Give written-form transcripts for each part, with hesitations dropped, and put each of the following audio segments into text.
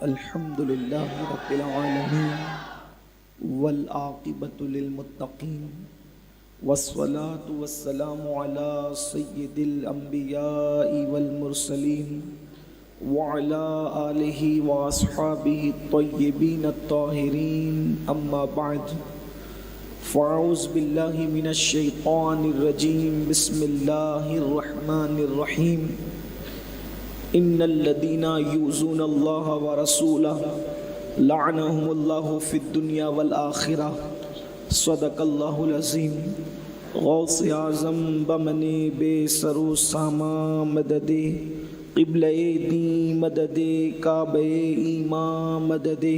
الحمد لله رب العالمين والعاقبة للمتقين والصلاة والسلام على سيد الأنبياء والمرسلين وعلى آله وأصحابه الطيبين الطاهرين أما بعد فأعوذ بالله من الشيطان الرجيم بسم الله الرحمن الرحيم ان الذين يؤذون الله ورسوله لعنهم الله في الدنيا والآخرة صدق الله العظيم غوث اعظم بمن بے سر و ساما مدد قبلہ دی مدد کعبہ ایمان مدد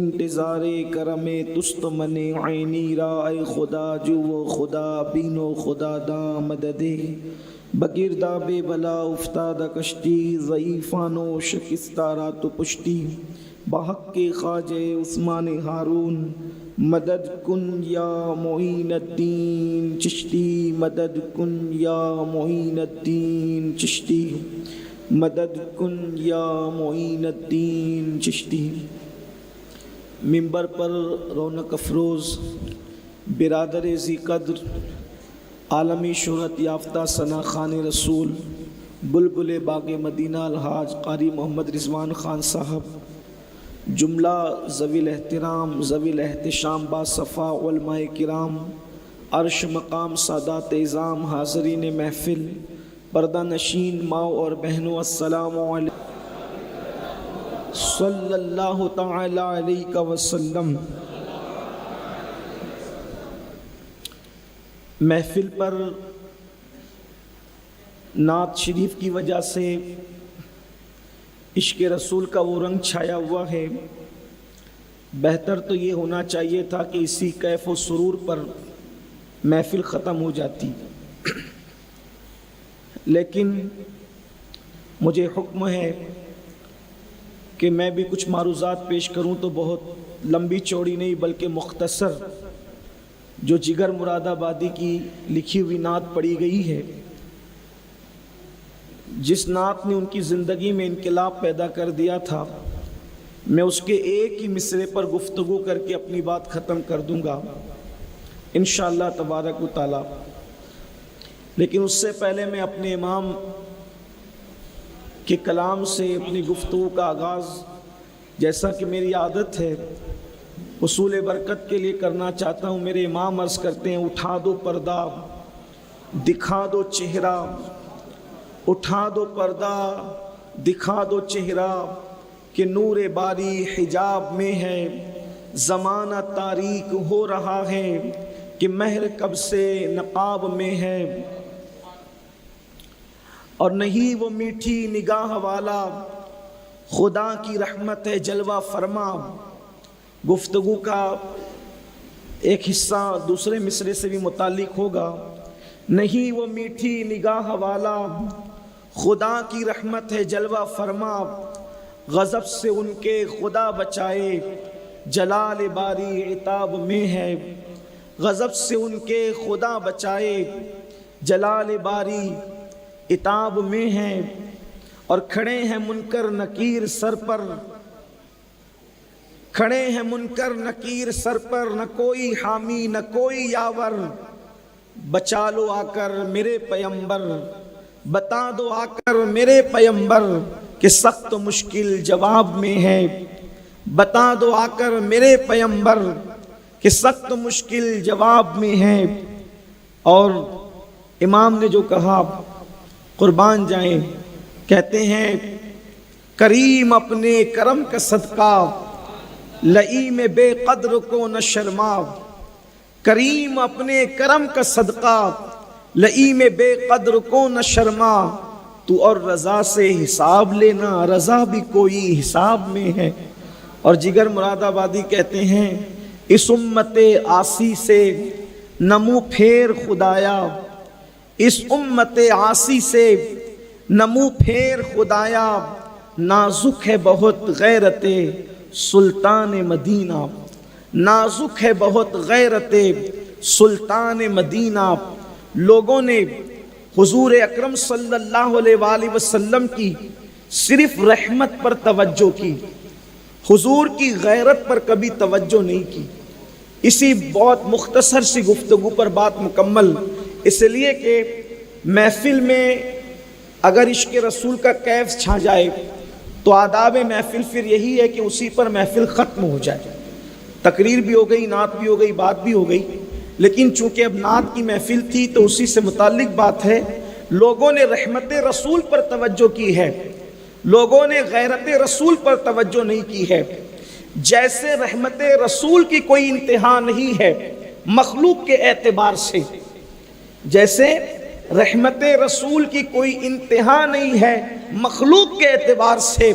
انتظار کرم تست من عینی رائے خدا جو و خدا بین و خدا دا مدد بگردہ بے بلا افتادہ کشتی ضعیفانو شکستہ رات و پشتی بحق کے خواجہ عثمان ہارون مدد کن یا معین الدین چشتی مدد کن یا معین الدین چشتی مدد کن یا معین الدین چشتی۔ ممبر پر رونق افروز برادر ذی قدر عالمی شہرت یافتہ ثنا خان رسول بلبل باغ مدینہ الحاج قاری محمد رضوان خان صاحب، جملہ ذوی الاحترام ذوی الاحتشام باصفا علماء کرام، عرش مقام سادات اعظام، حاضرین محفل، پردہ نشین ماؤں اور بہنوں، السلام علیکم صلی اللہ تعالی علیہ وسلم۔ محفل پر نعت شریف کی وجہ سے عشق رسول کا وہ رنگ چھایا ہوا ہے۔ بہتر تو یہ ہونا چاہیے تھا کہ اسی کیف و سرور پر محفل ختم ہو جاتی، لیکن مجھے حکم ہے کہ میں بھی کچھ معروضات پیش کروں تو بہت لمبی چوڑی نہیں بلکہ مختصر، جو جگر مراد آبادی کی لکھی ہوئی نعت پڑھی گئی ہے، جس نعت نے ان کی زندگی میں انقلاب پیدا کر دیا تھا، میں اس کے ایک ہی مصرعے پر گفتگو کر کے اپنی بات ختم کر دوں گا انشاءاللہ تبارک و تعالی۔ لیکن اس سے پہلے میں اپنے امام کے کلام سے اپنی گفتگو کا آغاز، جیسا کہ میری عادت ہے، حصول برکت کے لیے کرنا چاہتا ہوں۔ میرے امام عرض کرتے ہیں، اٹھا دو پردہ دکھا دو چہرہ، اٹھا دو پردہ دکھا دو چہرہ، کہ نور باری حجاب میں ہے، زمانہ تاریک ہو رہا ہے، کہ مہر کب سے نقاب میں ہے، اور نہیں وہ میٹھی نگاہ والا، خدا کی رحمت ہے جلوہ فرما۔ گفتگو کا ایک حصہ دوسرے مصرعے سے بھی متعلق ہوگا۔ نہیں وہ میٹھی نگاہ والا، خدا کی رحمت ہے جلوہ فرما، غضب سے ان کے خدا بچائے، جلال باری عتاب میں ہے، غضب سے ان کے خدا بچائے، جلال باری عتاب میں ہے، اور کھڑے ہیں منکر نکیر سر پر، کھڑے ہیں منکر نکیر سر پر، نہ کوئی حامی نہ کوئی یاور، بچا لو آ کر میرے پیمبر، بتا دو آ کر میرے پیمبر، کہ سخت مشکل جواب میں ہے، بتا دو آ کر میرے پیمبر، کہ سخت مشکل جواب میں ہے۔ اور امام نے جو کہا قربان جائیں، کہتے ہیں، کریم اپنے کرم کا صدقہ، لئیم بے قدر کو نہ شرما، کریم اپنے کرم کا صدقہ، لئیم بے قدر کو نہ شرما، تو اور رضا سے حساب لینا، رضا بھی کوئی حساب میں ہے۔ اور جگر مراد آبادی کہتے ہیں، اس امت عاصی سے نہ منہ پھیر خدایا، اس امت عاصی سے نہ منہ پھیر خدایا، نازک ہے بہت غیرت سلطان مدینہ، نازک ہے بہت غیرت سلطان مدینہ۔ لوگوں نے حضور اکرم صلی اللہ علیہ وآلہ وسلم کی صرف رحمت پر توجہ کی، حضور کی غیرت پر کبھی توجہ نہیں کی. اسی بہت مختصر سی گفتگو پر بات مکمل، اس لیے کہ محفل میں اگر عشق رسول کا کیف چھا جائے تو آداب محفل پھر یہی ہے کہ اسی پر محفل ختم ہو جائے. تقریر بھی ہو گئی، نعت بھی ہو گئی، بات بھی ہو گئی، لیکن چونکہ اب نعت کی محفل تھی تو اسی سے متعلق بات ہے. لوگوں نے رحمت رسول پر توجہ کی ہے، لوگوں نے غیرت رسول پر توجہ نہیں کی ہے. جیسے رحمت رسول کی کوئی انتہا نہیں ہے مخلوق کے اعتبار سے، جیسے رحمت رسول کی کوئی انتہا نہیں ہے مخلوق کے اعتبار سے،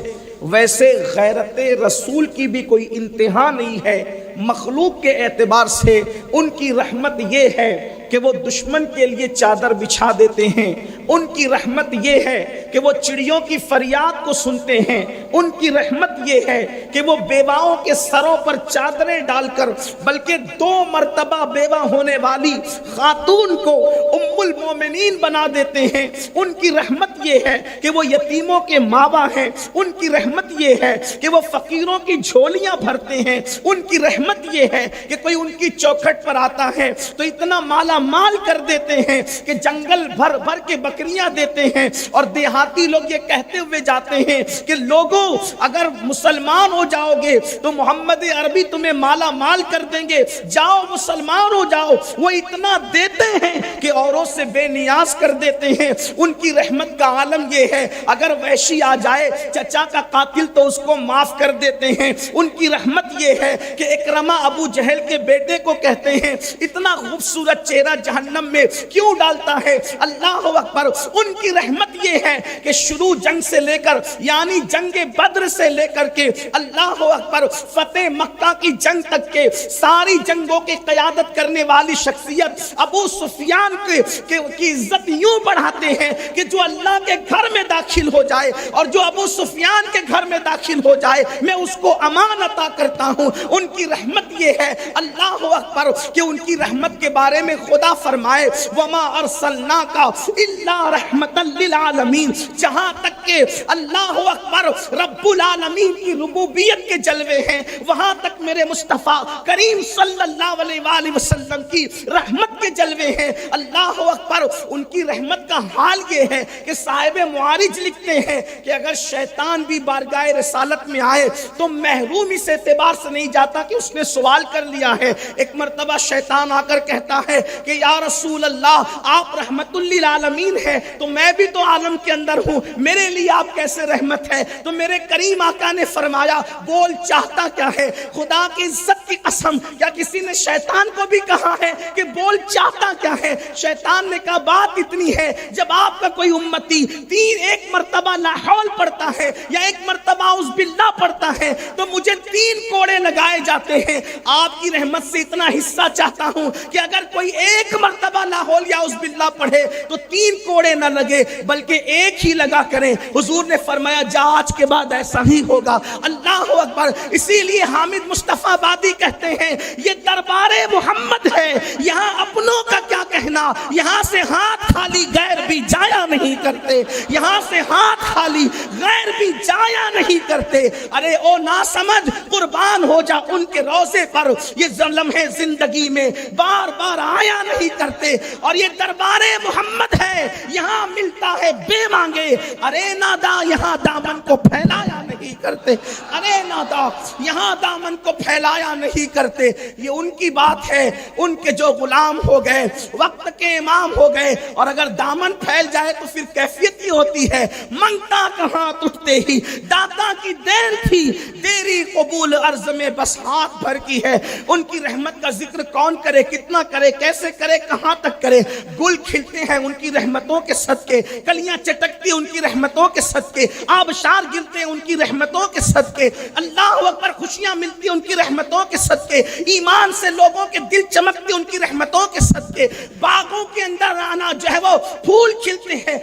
ویسے غیرت رسول کی بھی کوئی انتہا نہیں ہے مخلوق کے اعتبار سے. ان کی رحمت یہ ہے کہ وہ دشمن کے لیے چادر بچھا دیتے ہیں، ان کی رحمت یہ ہے کہ وہ چڑیوں کی فریاد کو سنتے ہیں، ان کی رحمت یہ ہے کہ وہ بیواؤں کے سروں پر چادریں ڈال کر، بلکہ 2 مرتبہ بیوہ ہونے والی خاتون کو ام المومنین بنا دیتے ہیں. ان کی رحمت یہ ہے کہ وہ یتیموں کے ماوا ہیں، ان کی رحمت یہ ہے کہ وہ فقیروں کی جھولیاں بھرتے ہیں، ان کی رحمت یہ ہے کہ کوئی ان کی چوکھٹ پر آتا ہے تو اتنا مالا مال کر دیتے ہیں کہ جنگل بھر بھر کے بکریاں دیتے ہیں. اور دیہاتی لوگ یہ کہتے ہوئے جاتے ہیں کہ لوگوں اگر مسلمان ہو جاؤ گے تو محمد عربی تمہیں مالا مال کر دیں گے، جاؤ مسلمان ہو جاؤ. وہ اتنا دیتے ہیں کہ اوروں سے بے نیاز کر دیتے ہیں. ان کی رحمت کا عالم یہ ہے اگر وحشی آ جائے چچا کا قاتل تو اس کو معاف کر دیتے ہیں. ان کی رحمت یہ ہے کہ اکرمہ ابو جہل کے بیٹے کو کہتے ہیں اتنا خوبصورت چہرہ جہنم میں کیوں ڈالتا ہے؟ اللہ اکبر. ان کی رحمت یہ ہے کہ شروع جنگ سے لے کر یعنی جنگ بدر سے لے کر کے اللہ اکبر فتح مکہ کی جنگ تک کے ساری جنگوں کی قیادت کرنے والی شخصیت ابو سفیان کی عزت یوں بڑھاتے ہیں کہ جو اللہ کے گھر میں داخل ہو جائے اور جو ابو سفیان کے گھر میں داخل ہو جائے میں اس کو امان عطا کرتا ہوں. ان کی رحمت یہ ہے اللہ اکبر کہ ان کی رحمت کے بارے میں خدا فرمائے وما ارسلناک الا رحمتا للعالمین. جہاں تک کہ اللہ اکبر رب العالمین کی ربوبیت کے جلوے ہیں وہاں تک میرے مصطفیٰ کریم صلی اللہ علیہ وآلہ وسلم کی رحمت کے جلوے ہیں. اللہ اکبر. ان کی رحمت کا حال یہ ہے کہ صاحب معارج لکھتے ہیں کہ اگر شیطان بھی بارگاہ رسالت میں آئے تو محروم اس اعتبار سے نہیں جاتا کہ اس نے سوال کر لیا ہے. ایک مرتبہ شیطان آ کر کہتا ہے کہ یا رسول اللہ آپ رحمت للعالمین ہیں تو میں بھی تو عالم کے اندر ہوں، میرے لیے آپ کیسے رحمت ہے؟ تو میرے کریم آقا نے فرمایا بول چاہتا کیا ہے؟ خدا کی عزت کی قسم کیا کسی نے شیطان کو بھی کہا ہے کہ بول چاہتا کیا ہے؟ شیطان نے کہا بات اتنی ہے جب آپ کا کوئی امتی ایک مرتبہ لا حول پڑھتا ہے یا ایک مرتبہ اعوذ باللہ پڑھتا ہے تو مجھے 3 کوڑے لگائے جاتے ہیں. آپ کی رحمت سے اتنا حصہ چاہتا ہوں کہ اگر کوئی ایک مرتبہ لا حول یا اعوذ باللہ پڑھے تو 3 کوڑے نہ لگے بلکہ ایک ہی لگا کریں. حضور نے فرمایا جا آج کے بعد ایسا ہی ہوگا. اللہ اکبر. اسی لیے حامد مصطفیٰ بادی کہتے ہیں یہ دربار محمد ہے، یہاں اپنوں کا کیا کہنا، یہاں سے ہاتھ خالی غیر بھی جایا نہیں کرتے، یہاں سے ہاتھ خالی غیر بھی جایا نہیں کرتے. ارے او نا سمجھ قربان ہو جا ان کے روزے پر، یہ لمحے زندگی میں بار بار آیا نہیں کرتے. اور یہ دربار محمد ہے، یہاں ملتا ہے بے مانگے. ارے نادا یہاں دامن کو پھیلایا نہیں کرتے، ارے نادا یہاں دامن کو پھیلایا نہیں کرتے. یہ ان کی بات ہے، ان کے جو غلام ہو گئے وقت کے امام ہو گئے. اور اگر دامن پھیل جائے تو پھر کیفیت یہ ہوتی ہے منگتا کہاں تجھتے ہی داتا کی دیر تھی، تیری قبول عرض میں بس ہاتھ بھر کی ہے. ان کی رحمت کا ذکر کون کرے، کتنا کرے، کیسے کرے، کہاں تک کرے. گل کھلتے ہیں ان کی رحمتوں کے صدقے، کلیاں چٹکتی ان کی رحمتوں کے صدقے، آبشار گرتے ہیں ان کی رحمتوں کے صدقے. اللہ اکبر. خوشیاں ملتی ان کی رحمتوں کے صدقے، ایمان سے لوگوں کے دل چمکتے ان کی رحمتوں کے صدقے. باغوں کے اندر آنا جو ہے وہ پھول کھلتے ہیں،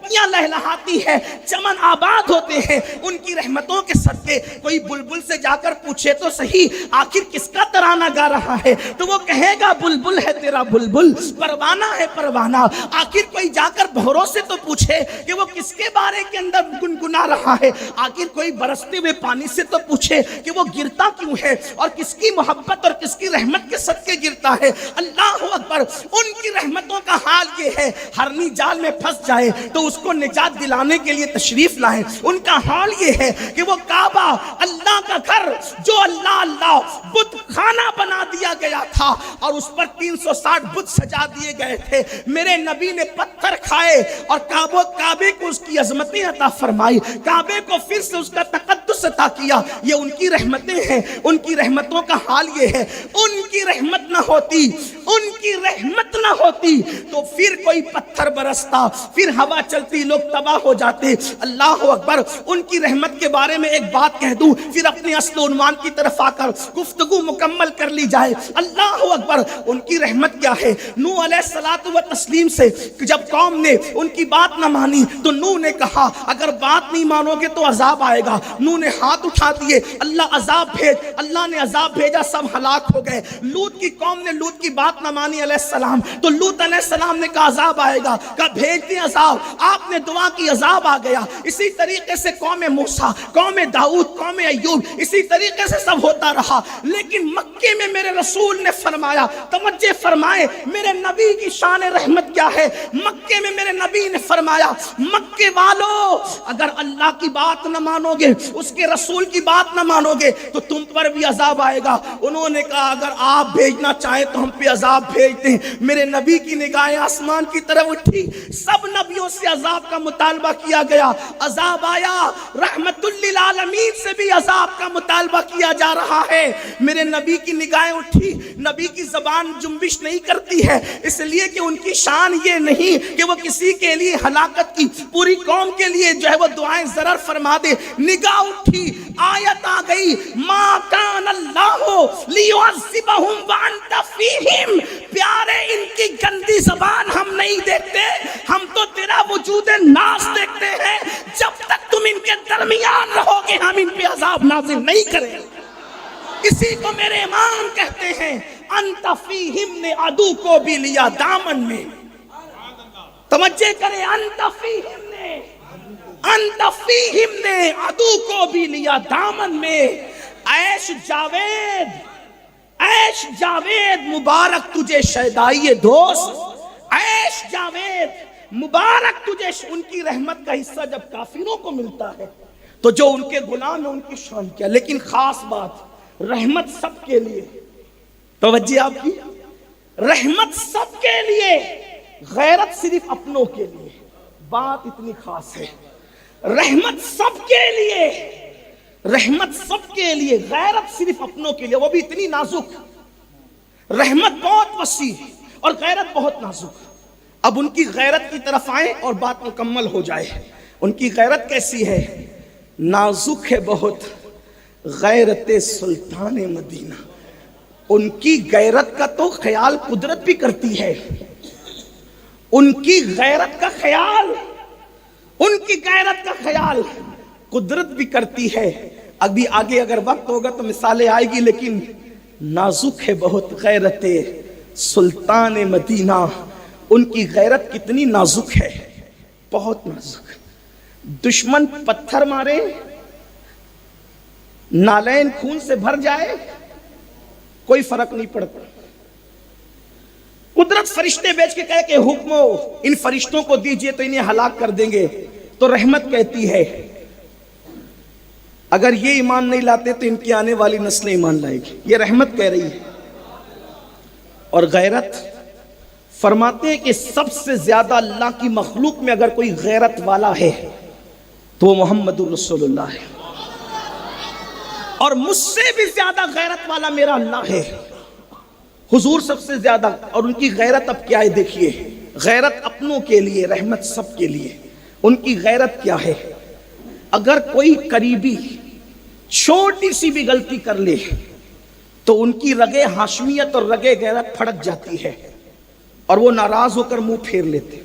پتیاں لہلہاتی ہے، چمن آباد ہوتے ہیں ان کی رحمتوں کے صدقے۔ کوئی بلبل سے جا کر پوچھے تو صحیح آخر کس کا ترانہ گا رہا ہے، تو وہ کہے گا بلبل ہے تیرا بلبل، پروانہ ہے پروانہ۔ آخر کوئی جا کر بھوروں سے تو پوچھے کہ وہ کس کے بارے کے اندر گنگنا رہا ہے، آخر کوئی برستے ہوئے پانی سے تو پوچھے کہ وہ گرتا کیوں ہے اور کس کی محبت اور کس کی رحمت کے صدقے گرتا ہے۔ اللہ اکبر، ان کی رحمتوں کا حال یہ ہے، ہرنی جال میں پھنس جائے تو اس کو نجات دلانے کے لیے تشریف لائیں۔ ان کا حال یہ ہے کہ وہ کعبہ اللہ کا گھر جو اللہ اللہ بت خانہ بنا دیا گیا تھا اور اس پر 360 بت سجا دیے گئے تھے، میرے نبی نے پتھر کھائے اور کعبے کو اس کی عظمتیں عطا فرمائی، کعبے کو پھر سے اس کا تقدس عطا کیا۔ یہ ان کی رحمتیں ہیں، ان کی رحمتوں کا حال یہ ہے۔ ان کی رحمت نہ ہوتی، ان کی رحمت نہ ہوتی تو پھر کوئی پتھر برستا، پھر ہوا چلتی، لوگ تباہ ہو جاتے۔ اللہ اکبر، ان کی رحمت کے بارے میں ایک بات کہہ دوں پھر اپنے اصل عنوان کی طرف آ کر گفتگو مکمل کر لی جائے۔ اللہ اکبر، ان کی رحمت کیا ہے؟ نوح علیہ الصلوۃ والتسلیم سے جب قوم نے ان کی بات نہ مانی تو نوح نے کہا اگر بات نہیں مانو گے تو عذاب آئے گا۔ نوح نے ہاتھ اٹھا دیے، اللہ عذاب بھیج، اللہ نے عذاب بھیجا، سب ہلاک ہو گئے۔ لوط کی قوم نے لوط کی بات نہ مانی علیہ السلام تو لوط علیہ السلام نے کہا عذاب آئے گا، کہا بھیج دیں عذاب، آپ نے دعا کی عذاب آ گیا۔ اسی طریقے سے قوم موسیٰ، قوم داؤد، قوم ایوب، اسی طریقے سے سب ہوتا رہا۔ لیکن مکے میں میرے رسول نے فرمایا، توجہ فرمائے میرے نبی کی شان رحمت کیا ہے۔ مکے میں میرے نبی نے فرمایا مکے والو اگر اللہ کی بات نہ مانو گے، اس کے رسول کی بات نہ مانو گے تو تم پر بھی عذاب آئے گا۔ انہوں نے کہا اگر آپ بھیجنا چاہیں تو ہم پہ عذاب بھیج دیں۔ میرے نبی کی نگاہیں آسمان کی طرف اٹھی، سب نبیوں سے عذاب کا مطالبہ کیا گیا، عذاب آیا، رحمت للعالمین سے بھی عذاب کا مطالبہ کیا جا رہا ہے۔ میرے نبی کی نگاہیں اٹھی، نبی کی زبان جنبش نہیں کرتی ہے اس لیے کہ ان کی شان یہ نہیں کہ وہ کسی کے لیے ہلاکت کی، پوری قوم کے لیے جو ہے وہ دعائیں ضرر فرما دے۔ نگاہ اٹھی، آیت آ گئی ما کان اللہ لیعذبہم وانت فیہم۔ پیارے ان کی گندی زبان ہم نہیں دیکھتے، ہم تو تیرا وجود ناس دیکھتے ہیں، جب تک تم ان کے درمیان رہو گے ہم ان پہ عذاب نازل نہیں کریں۔ اسی کو میرے امام کہتے ہیں انت فیہم نے عدو کو بھی لیا دامن میں۔ توجہ کرے، انت فیہم نے عدو کو بھی لیا دامن میں۔ عیش جاوید مبارک تجھے شیدائی دوست، عیش جاوید مبارک تجھے۔ ان کی رحمت کا حصہ جب کافروں کو ملتا ہے تو جو ان کے غلام ہیں ان کی شان کیا۔ لیکن خاص بات، رحمت سب کے لیے، توجہ آپ کی، رحمت سب کے لیے، غیرت صرف اپنوں کے لیے۔ بات اتنی خاص ہے، رحمت سب کے لیے، رحمت سب کے لیے، غیرت صرف اپنوں کے لیے، وہ بھی اتنی نازک۔ رحمت بہت وسیع اور غیرت بہت نازک۔ اب ان کی غیرت کی طرف آئیں اور بات مکمل ہو جائے۔ ان کی غیرت کیسی ہے؟ نازک ہے بہت، غیرت سلطان مدینہ۔ ان کی غیرت کا تو خیال قدرت بھی کرتی ہے، ان کی غیرت کا خیال، ان کی غیرت کا خیال قدرت بھی کرتی ہے۔ ابھی آگے اگر وقت ہوگا تو مثالیں آئے گی، لیکن نازک ہے بہت غیرت سلطان مدینہ۔ ان کی غیرت کتنی نازک ہے، بہت نازک۔ دشمن پتھر مارے، نالین خون سے بھر جائے، کوئی فرق نہیں پڑتا۔ قدرت فرشتے بیچ کے کہے کہ حکم ان فرشتوں کو دیجئے تو انہیں ہلاک کر دیں گے، تو رحمت کہتی ہے اگر یہ ایمان نہیں لاتے تو ان کی آنے والی نسلیں ایمان لائے گی۔ یہ رحمت کہہ رہی ہے۔ اور غیرت فرماتے ہیں کہ سب سے زیادہ اللہ کی مخلوق میں اگر کوئی غیرت والا ہے تو وہ محمد الرسول اللہ ہے، اور مجھ سے بھی زیادہ غیرت والا میرا اللہ ہے، حضور سب سے زیادہ۔ اور ان کی غیرت اب کیا ہے دیکھیے، غیرت اپنوں کے لیے، رحمت سب کے لیے۔ ان کی غیرت کیا ہے؟ اگر کوئی قریبی چھوٹی سی بھی غلطی کر لے تو ان کی رگے ہاشمیت اور رگے غیرت پھڑک جاتی ہے اور وہ ناراض ہو کر منہ پھیر لیتے۔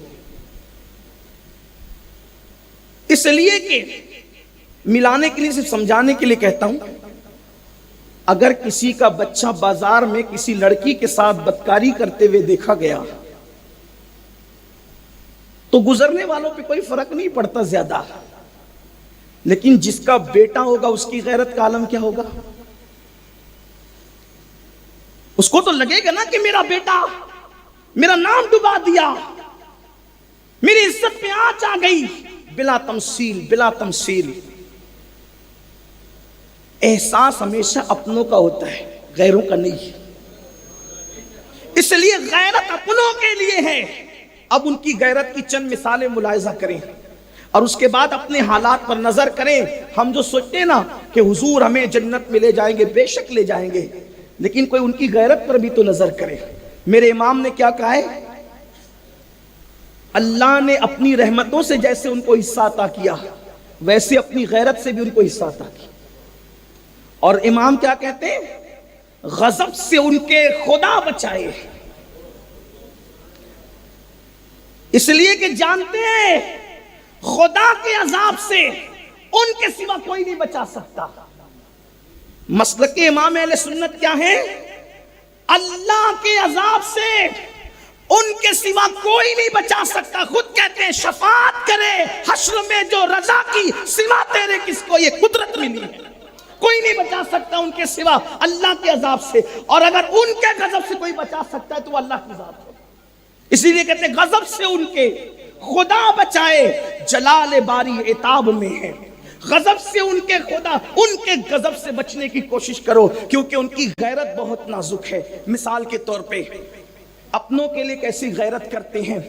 اس لیے کہ ملانے کے لیے، صرف سمجھانے کے لیے کہتا ہوں، اگر کسی کا بچہ بازار میں کسی لڑکی کے ساتھ بدکاری کرتے ہوئے دیکھا گیا تو گزرنے والوں پہ کوئی فرق نہیں پڑتا زیادہ، لیکن جس کا بیٹا ہوگا اس کی غیرت کا عالم کیا ہوگا؟ اس کو تو لگے گا نا کہ میرا بیٹا میرا نام ڈبا دیا، میری عزت میں آنچ آ گئی، بلا تمثیل بلا تمثیل۔ احساس ہمیشہ اپنوں کا ہوتا ہے، غیروں کا نہیں، اس لیے غیرت اپنوں کے لیے ہے۔ اب ان کی غیرت کی چند مثالیں ملاحظہ کریں اور اس کے بعد اپنے حالات پر نظر کریں۔ ہم جو سوچتے ہیں نا کہ حضور ہمیں جنت میں لے جائیں گے، بے شک لے جائیں گے، لیکن کوئی ان کی غیرت پر بھی تو نظر کرے۔ میرے امام نے کیا کہا ہے؟ اللہ نے اپنی رحمتوں سے جیسے ان کو حصہ عطا کیا، ویسے اپنی غیرت سے بھی ان کو حصہ عطا کیا۔ اور امام کیا کہتے ہیں؟ غضب سے ان کے خدا بچائے، اس لیے کہ جانتے ہیں خدا کے عذاب سے ان کے سوا کوئی نہیں بچا سکتا۔ مسلک امام اہل سنت کیا ہے؟ اللہ کے عذاب سے ان کے سوا کوئی نہیں بچا سکتا۔ خود کہتے ہیں شفاعت کرے حشر میں جو رضا کی، سوا تیرے کس کو یہ قدرت ملی ہے، کوئی نہیں بچا سکتا ان کے سوا اللہ کے عذاب سے، اور اگر ان کے غضب سے کوئی بچا سکتا ہے تو وہ اللہ کی ذات ہے۔ اسی لیے کہتے ہیں غضب سے ان کے خدا بچائے، جلال باری عتاب میں ہے۔ غضب سے ان کے خدا، ان کے غضب سے بچنے کی کوشش کرو، کیونکہ ان کی غیرت بہت نازک ہے۔ مثال کے طور پہ اپنوں کے لیے کیسی غیرت کرتے ہیں؟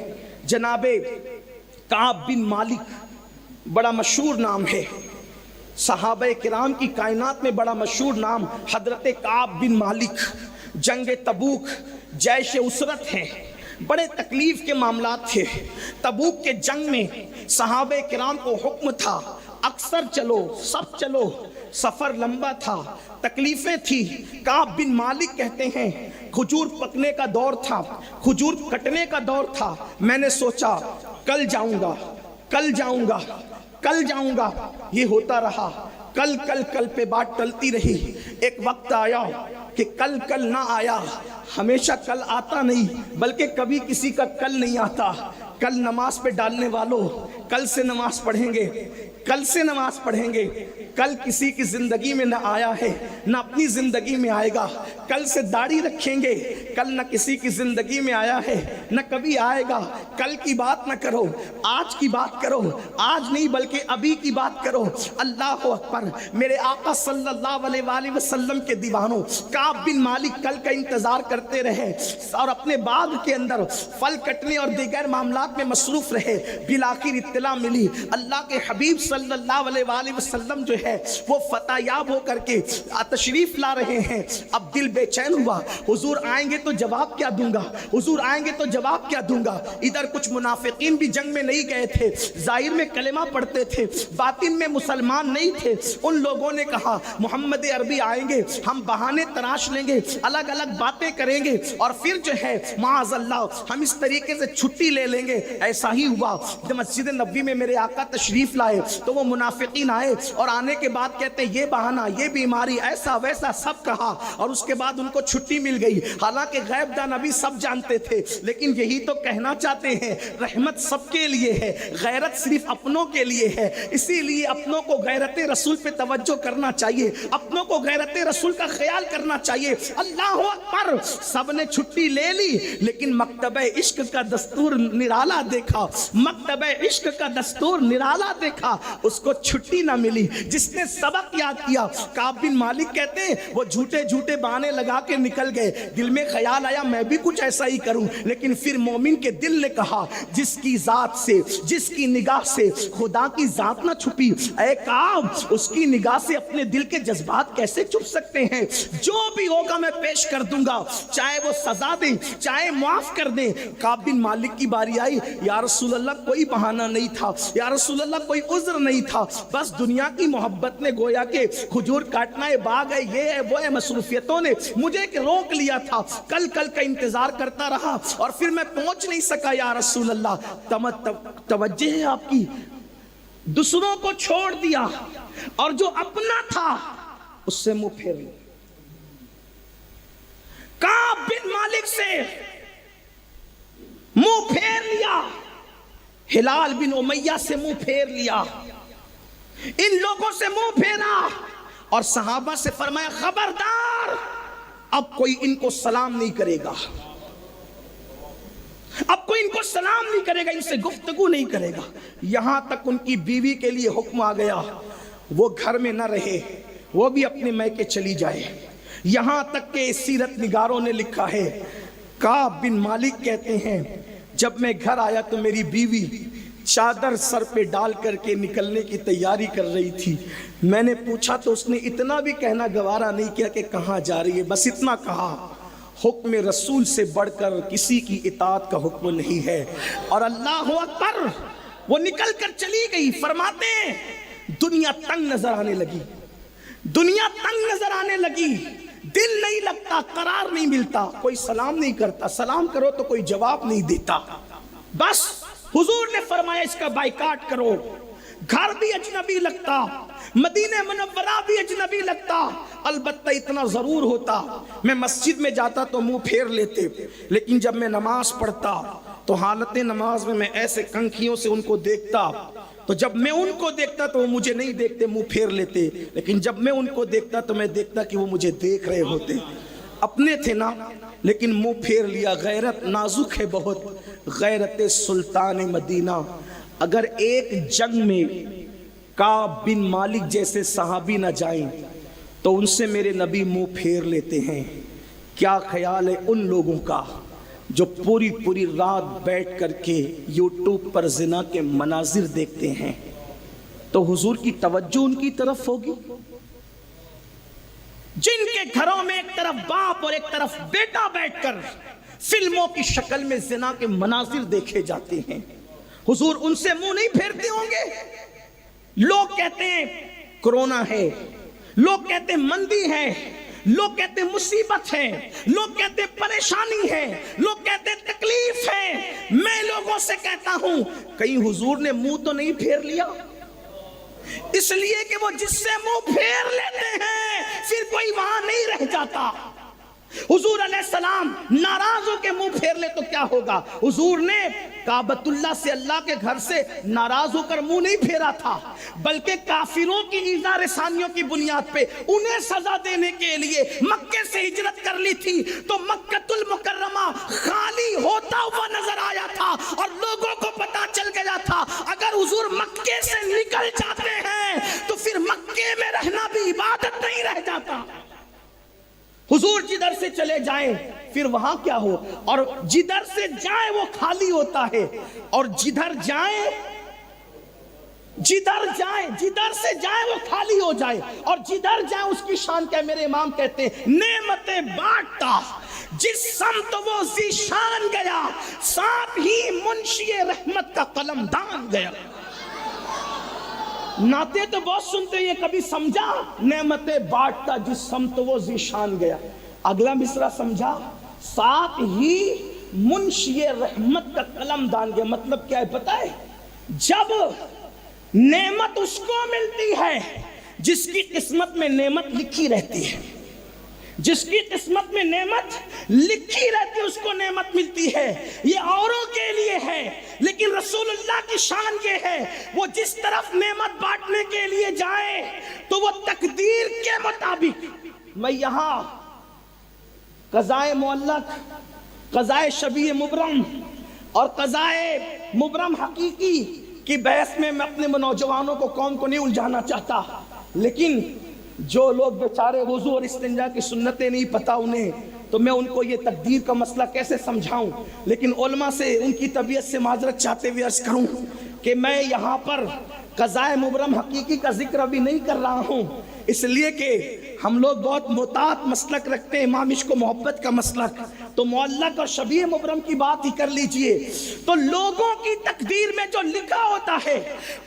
جناب کعب بن مالک، بڑا مشہور نام ہے، صحابہ کرام کی کائنات میں بڑا مشہور نام حضرت کعب بن مالک۔ جنگ تبوک جیش اسرت ہے، بڑے تکلیف کے معاملات تھے۔ تبوک کے جنگ میں صحابہ کرام کو حکم تھا اکثر چلو، سب چلو، سفر لمبا تھا، تکلیفیں تھی۔ کعب بن مالک کہتے ہیں کھجور پکنے کا دور تھا، کھجور کٹنے کا دور تھا، میں نے سوچا کل جاؤں گا، کل جاؤں گا، کل جاؤں گا، یہ ہوتا رہا۔ کل کل کل پہ بات ٹلتی رہی۔ ایک وقت آیا کہ کل کل نہ آیا، ہمیشہ کل آتا نہیں بلکہ کبھی کسی کا کل نہیں آتا۔ کل نماز پہ ڈالنے والوں، کل سے نماز پڑھیں گے، کل سے نماز پڑھیں گے۔ کل کسی کی زندگی میں نہ آیا ہے، نہ اپنی زندگی میں آئے گا۔ کل سے داڑھی رکھیں گے، کل نہ کسی کی زندگی میں آیا ہے، نہ کبھی آئے گا۔ کل کی بات نہ کرو، آج کی بات کرو، آج نہیں بلکہ ابھی کی بات کرو۔ اللہ اکبر۔ میرے آقا صلی اللہ علیہ وآلہ وسلم کے دیوانوں، کعب بن مالک کل کا انتظار کرتے رہے اور اپنے باغ کے اندر پھل کٹنے اور دیگر معاملات میں مصروف رہے۔ بالآخر اطلاع ملی اللہ کے حبیب صلی اللہ علیہ وآلہ وسلم جو ہے وہ فتح یاب ہو کر کے تشریف لا رہے ہیں۔ اب دل بے چین ہوا، حضور آئیں گے تو جواب کیا دوں گا، حضور آئیں گے تو جواب کیا دوں گا۔ ادھر کچھ منافقین بھی جنگ میں نہیں گئے تھے، ظاہر میں کلمہ پڑھتے تھے، باطن میں مسلمان نہیں تھے۔ ان لوگوں نے کہا محمد عربی آئیں گے، ہم بہانے تراش لیں گے، الگ الگ باتیں کریں گے اور پھر جو ہے معاذ اللہ ہم اس طریقے سے چھٹی لے لیں گے۔ ایسا ہی ہوا۔ جب مسجد نبوی میں میرے آقا تشریف لائے تو وہ منافقین آئے اور آنے کے بعد کہتے ہیں یہ بہانہ، یہ بیماری، ایسا ویسا سب کہا، اور اس کے بعد ان کو چھٹی مل گئی۔ حالانکہ غیب داں نبی سب جانتے تھے، لیکن یہی تو کہنا چاہتے ہیں رحمت سب کے لیے ہے، غیرت صرف اپنوں کے لیے ہے۔ اسی لیے اپنوں کو غیرت رسول پہ توجہ کرنا چاہیے، اپنوں کو غیرت رسول کا خیال کرنا چاہیے۔ اللہ اکبر۔ سب نے چھٹی لے لی، لیکن مکتبہ عشق کا دستور نرالا دیکھا، مکتبہ عشق کا دستور نرالا دیکھا، اس کو چھٹی نہ ملی۔ جس نے سبق یاد کیا، کعب بن مالک کہتے ہیں وہ جھوٹے جھوٹے بہانے لگا کے نکل گئے۔ دل میں خیال آیا میں بھی کچھ ایسا ہی کروں، لیکن پھر مومن کے دل نے کہا جس کی ذات سے، جس کی نگاہ سے خدا کی ذات نہ چھپی، اے کعب اس کی نگاہ سے اپنے دل کے جذبات کیسے چھپ سکتے ہیں؟ جو بھی ہوگا میں پیش کر دوں گا، چاہے وہ سزا دیں چاہے معاف کر دیں۔ کعب بن مالک کی باری آئی، یا رسول اللہ کوئی بہانہ نہیں تھا، یا رسول اللہ کوئی عذر نہیں تھا، بس دنیا کی محبت نے گویا کہ کھجور کاٹنا ہے، باغ ہے، یہ ہے وہ ہے، مصروفیتوں نے مجھے روک لیا تھا، کل کل کا انتظار کرتا رہا اور پھر میں پہنچ نہیں سکا۔ یا رسول اللہ توجہ ہے آپ کی، دوسروں کو چھوڑ دیا اور جو اپنا تھا اس سے منہ پھیر لیا. کعب بن مالک سے منہ پھیر لیا, ہلال بن امیہ سے منہ پھیر لیا, ان لوگوں سے منہ پھیرا اور صحابہ سے فرمایا خبردار اب کوئی ان کو سلام نہیں کرے گا, اب کوئی ان کو سلام نہیں کرے گا, ان سے گفتگو نہیں کرے گا. یہاں تک ان کی بیوی کے لیے حکم آ گیا وہ گھر میں نہ رہے, وہ بھی اپنے میکے چلی جائے. یہاں تک کہ سیرت نگاروں نے لکھا ہے, کعب بن مالک کہتے ہیں جب میں گھر آیا تو میری بیوی چادر سر پہ ڈال کر کے نکلنے کی تیاری کر رہی تھی. میں نے پوچھا تو اس نے اتنا بھی کہنا گوارا نہیں کیا کہ کہاں جا رہی ہے, بس اتنا کہا حکم رسول سے بڑھ کر کسی کی اطاعت کا حکم نہیں ہے. اور اللہ اکبر, وہ نکل کر چلی گئی. فرماتے ہیں دنیا تنگ نظر آنے لگی, دنیا تنگ نظر آنے لگی, دل نہیں لگتا, قرار نہیں ملتا, کوئی سلام نہیں کرتا, سلام کرو تو کوئی جواب نہیں دیتا. بس حضور نے فرمایا اس کا بائیکاٹ کرو. گھر بھی اجنبی لگتا, مدینہ منورہ بھی اجنبی لگتا, البتہ اتنا ضرور ہوتا میں مسجد میں جاتا تو منہ پھیر لیتے, لیکن جب میں نماز پڑھتا تو حالت نماز میں ایسے کنکھیوں سے ان کو دیکھتا, تو جب میں ان کو دیکھتا تو وہ مجھے نہیں دیکھتے, منہ پھیر لیتے, لیکن جب میں ان کو دیکھتا تو میں دیکھتا کہ وہ مجھے دیکھ رہے ہوتے. اپنے تھے نا لیکن منہ پھیر لیا. غیرت نازک ہے بہت, غیرت سلطان مدینہ. اگر ایک جنگ میں کعب بن مالک جیسے صحابی نہ جائیں تو ان سے میرے نبی منہ پھیر لیتے ہیں. کیا خیال ہے ان لوگوں کا جو پوری رات بیٹھ کر کے یوٹیوب پر زنا کے مناظر دیکھتے ہیں؟ تو حضور کی توجہ ان کی طرف ہوگی. جن کے گھروں میں ایک طرف باپ اور ایک طرف بیٹا بیٹھ کر فلموں کی شکل میں زنا کے مناظر دیکھے جاتے ہیں, حضور ان سے منہ نہیں پھیرتے ہوں گے؟ لوگ کہتے ہیں کرونا ہے, لوگ کہتے ہیں مندی ہے, لوگ کہتے ہیں مصیبت ہے, لوگ کہتے ہیں پریشانی ہے, لوگ کہتے ہیں تکلیف ہے. میں لوگوں سے کہتا ہوں کہیں حضور نے منہ تو نہیں پھیر لیا؟ اس لیے کہ وہ جس سے منہ پھیر لیتے ہیں پھر کوئی وہاں نہیں رہ جاتا. حضور علیہ السلام ناراض ہو کے منہ پھیر لے تو کیا ہوگا؟ حضور نے کعبۃ اللہ سے, اللہ کے گھر سے ناراض ہو کر منہ نہیں پھیرا تھا, بلکہ کافروں کی ایذا رسانیوں کی بنیاد پہ انہیں سزا دینے کے لیے مکے سے ہجرت کر لی تھی. تو مکۃ المکرمہ خالی ہوتا ہوا نظر آیا تھا اور لوگوں کو پتا چل گیا تھا اگر حضور مکے سے نکل جاتے ہیں تو پھر مکے میں رہنا بھی عبادت نہیں رہ جاتا. حضور جدھر سے چلے جائیں پھر وہاں کیا ہو, اور جدھر سے جائیں وہ خالی ہوتا ہے, اور جدھر سے جائیں وہ خالی ہو جائے, اور جدھر جائیں اس کی شان کیا. میرے امام کہتے ہیں نعمتیں بانٹتا جس سمت وہ ذیشان گیا, ساتھ ہی منشی رحمت کا قلم دان گیا. نعتیں تو بہت سنتے ہیں, کبھی سمجھا نعمتیں بانٹتا جس سمت وہ ذیشان گیا. اگلا مصرع سمجھا, ساتھ ہی منشی رحمت کا قلم دان گیا. مطلب کیا ہے پتہ ہے؟ جب نعمت اس کو ملتی ہے جس کی قسمت میں نعمت لکھی رہتی ہے, جس کی قسمت میں نعمت لکھی رہتی ہے اس کو نعمت ملتی ہے. یہ اوروں کے لیے ہے, لیکن رسول اللہ کی شان یہ ہے وہ جس طرف نعمت بانٹنے کے لیے جائے تو وہ تقدیر کے مطابق. میں یہاں قضائے معلق, قضائے شبیہ مبرم اور قضائے مبرم حقیقی کی بحث میں اپنے نوجوانوں کو, قوم کو نہیں الجھانا چاہتا, لیکن جو لوگ بیچارے وضو اور استنجا کی سنتیں نہیں پتا انہیں, تو میں ان کو یہ تقدیر کا مسئلہ کیسے سمجھاؤں. لیکن علماء سے ان کی طبیعت سے معذرت چاہتے ہوئے عرض کروں کہ میں یہاں پر قضائے مبرم حقیقی کا ذکر ابھی نہیں کر رہا ہوں, اس لیے کہ ہم لوگ بہت محتاط مسلک رکھتے ہیں, امام عشق و محبت کا مسلک. تو معلق اور شبیہ مبرم کی بات ہی کر لیجئے. تو لوگوں کی تقدیر میں جو لکھا ہوتا ہے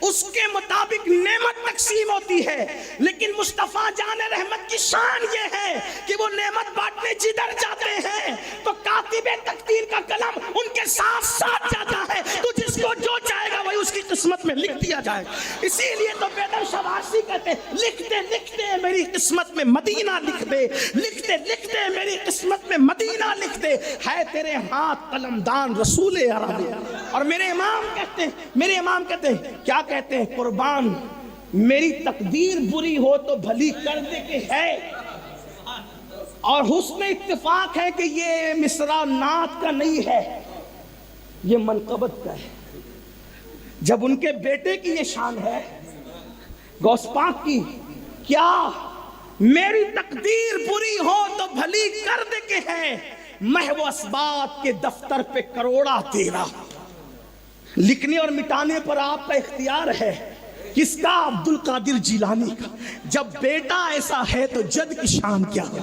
اس کے مطابق نعمت تقسیم ہوتی ہے, لیکن مصطفیٰ جان رحمت کی شان یہ ہے کہ وہ نعمت بانٹنے جدھر جاتے ہیں تو کاتب تقدیر کا قلم ان کے ساتھ ساتھ جاتا ہے. تو جس کو جو چاہے گا وہی اس کی قسمت قسمت میں لکھ دیا جائے. اسی لیے تو بیدر شوارسی کہتے ہیں لکھتے لکھتے میری قسمت میں مدینہ لکھ دے, لکھتے لکھتے میری قسمت میں مدینہ لکھ دے, ہے تیرے ہاتھ قلمدان رسول عربی. اور میرے امام کہتے ہیں کیا کہتے ہیں, قربان میری تقدیر بری ہو تو بھلی کر دے کہ ہے. اور حسن اتفاق ہے کہ یہ مصرع نعت کا نہیں ہے, یہ منقبت کا ہے. جب ان کے بیٹے کی یہ شان ہے غوث پاک کی, کیا میری تقدیر بری ہو تو بھلی کر دے کہ ہے, محو اسبات کے دفتر پہ کروڑا تیرا. لکھنے اور مٹانے پر آپ کا اختیار ہے. کس کا؟ عبد القادر جیلانی کا. جب بیٹا ایسا ہے تو جد کی شان کیا ہے.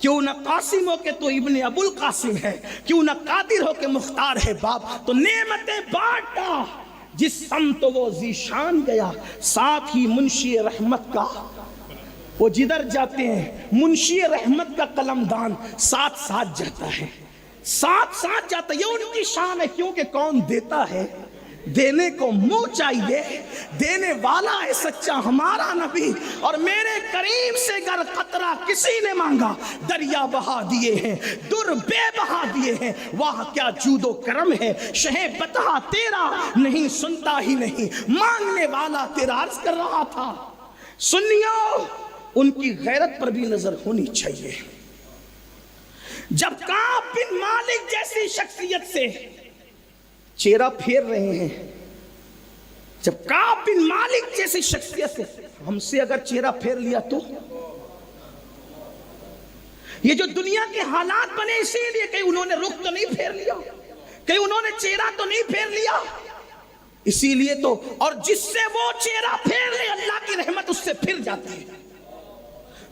کیوں نہ قاسم ہو کے تو ابن ابو القاسم ہے, کیوں نہ قادر ہو کے مختار ہے باپ. تو نعمتیں بانٹا جس سمت وہ ذیشان گیا, ساتھ ہی منشی رحمت کا وہ جدھر جاتے ہیں منشی رحمت کا قلمدان ساتھ ساتھ جاتا ہے, ساتھ ساتھ جاتا ہے. یہ ان کی شان ہے کیونکہ کون دیتا ہے دینے کو منہ چاہیے, دینے والا ہے سچا ہمارا نبی. اور میرے کریم سے گر قطرہ کسی نے مانگا دریا بہا دیے ہیں, در بے بہا دیے ہیں. واہ کیا جود و کرم ہے, شہ بتا تیرا نہیں سنتا ہی نہیں, مانگنے والا تیرا. عرض کر رہا تھا سنیو ان کی غیرت پر بھی نظر ہونی چاہیے. جب کعب بن مالک جیسی شخصیت سے چہرہ پھیر رہے ہیں, جب کعب بن مالک جیسی شخصیت سے ہم سے اگر چہرہ پھیر لیا تو یہ جو دنیا کے حالات بنے اسی لیے کہیں انہوں نے رخ تو نہیں پھیر لیا, کہیں انہوں نے چہرہ تو نہیں پھیر لیا, اسی لیے تو. اور جس سے وہ چہرہ پھیر لے اللہ کی رحمت اس سے پھر جاتی ہے.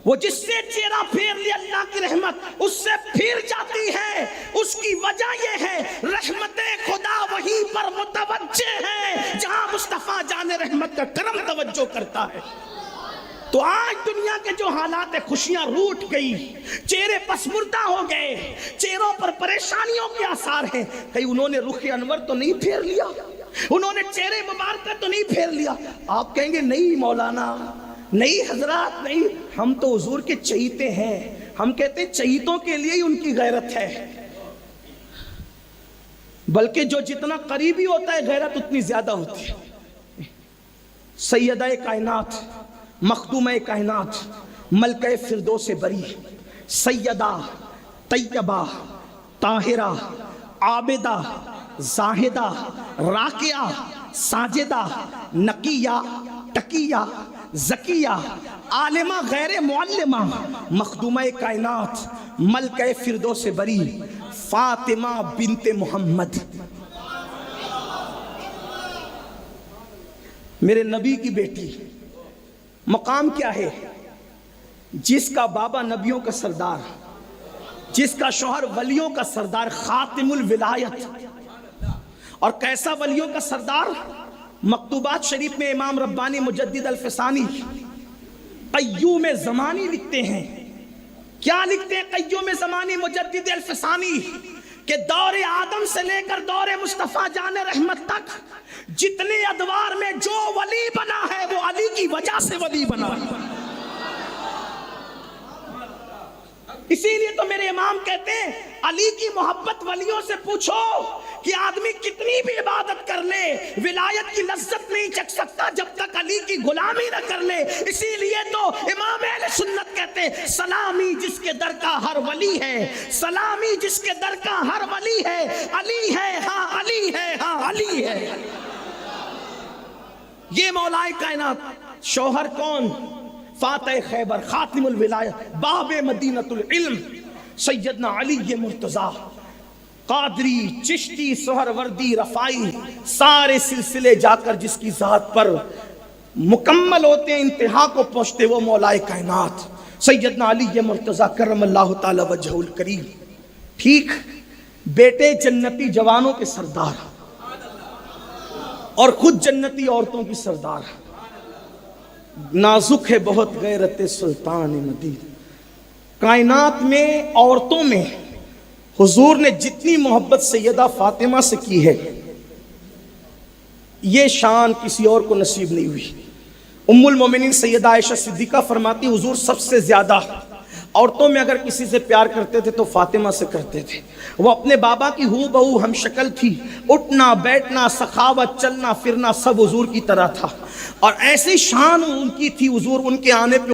وہ جس سے چہرہ پھیر لے اللہ کی رحمت اس سے پھر جاتی ہے. اس کی وجہ یہ ہے رحمت خدا وہیں پر متوجہ ہے جہاں مصطفیٰ جان رحمت کا کرم توجہ کرتا ہے. تو آج دنیا کے جو حالات ہے, خوشیاں روٹ گئی, چہرے پسمردہ ہو گئے, چہروں پر پریشانیوں کے آثار ہیں. کہیں انہوں نے رخ انور تو نہیں پھیر لیا, انہوں نے چہرے مبارکہ تو نہیں پھیر لیا. آپ کہیں گے نہیں مولانا, نہیں حضرات, نہیں, ہم تو حضور کے چہیتے ہیں. ہم کہتے ہیں چہیتوں کے لیے ہی ان کی غیرت ہے, بلکہ جو جتنا قریبی ہوتا ہے غیرت اتنی زیادہ ہوتی ہے. سیدہ کائنات, مخدومہ کائنات, ملکہ فردوس بری, سیدہ طیبہ طاہرہ عابدہ زاہدہ راکعہ ساجدہ نقیہ تقیہ زکیہ عالمہ غیر معلمہ, مخدومہ کائنات, ملکہ فردوس بری, فاطمہ بنت محمد. میرے نبی کی بیٹی, مقام کیا ہے؟ جس کا بابا نبیوں کا سردار, جس کا شوہر ولیوں کا سردار, خاتم الولایت. اور کیسا ولیوں کا سردار؟ مکتوبات شریف میں امام ربانی مجدد الفسانی قیوم زمانی لکھتے ہیں. کیا لکھتے ہیں قیوم زمانی مجدد الفسانی؟ کہ دور آدم سے لے کر دور مصطفیٰ جان رحمت تک جتنے ادوار میں جو ولی بنا ہے وہ علی کی وجہ سے ولی بنا ہے. اسی لیے تو میرے امام کہتے ہیں علی کی محبت ولیوں سے پوچھو کہ آدمی کتنی بھی عبادت کر لے ولایت کی لذت نہیں چکھ سکتا جب تک علی کی غلامی نہ کر لے. اسی لیے تو امام اہل سنت کہتے ہیں سلامی جس کے در کا ہر ولی ہے, سلامی جس کے در کا ہر ولی ہے, علی ہے ہاں علی ہے ہاں علی ہے. یہ مولائے کائنات. شوہر کون؟ فاتح خیبر, خاتم الولایت, باب مدینۃ العلم, سیدنا علی مرتضیٰ. قادری, چشتی, سہروردی, رفائی, سارے سلسلے جا کر جس کی ذات پر مکمل ہوتے ہیں, انتہا کو پہنچتے, وہ مولائے کائنات سیدنا علی مرتضیٰ کرم اللہ تعالی وجہہ الکریم. ٹھیک, بیٹے جنتی جوانوں کے سردار اور خود جنتی عورتوں کی سردار. نازک ہے بہت غیرت سلطان مدینہ. کائنات میں عورتوں میں حضور نے جتنی محبت سیدہ فاطمہ سے کی ہے یہ شان کسی اور کو نصیب نہیں ہوئی۔ ام المومنین سیدہ عائشہ صدیقہ فرماتی حضور سب سے زیادہ عورتوں میں اگر کسی سے پیار کرتے تھے تو فاطمہ سے کرتے تھے۔ وہ اپنے بابا کی ہو بہو ہم شکل تھی، اٹھنا بیٹھنا سخاوت چلنا پھرنا سب حضور کی طرح تھا، اور ایسی شان ان کی تھی حضور ان کے آنے پہ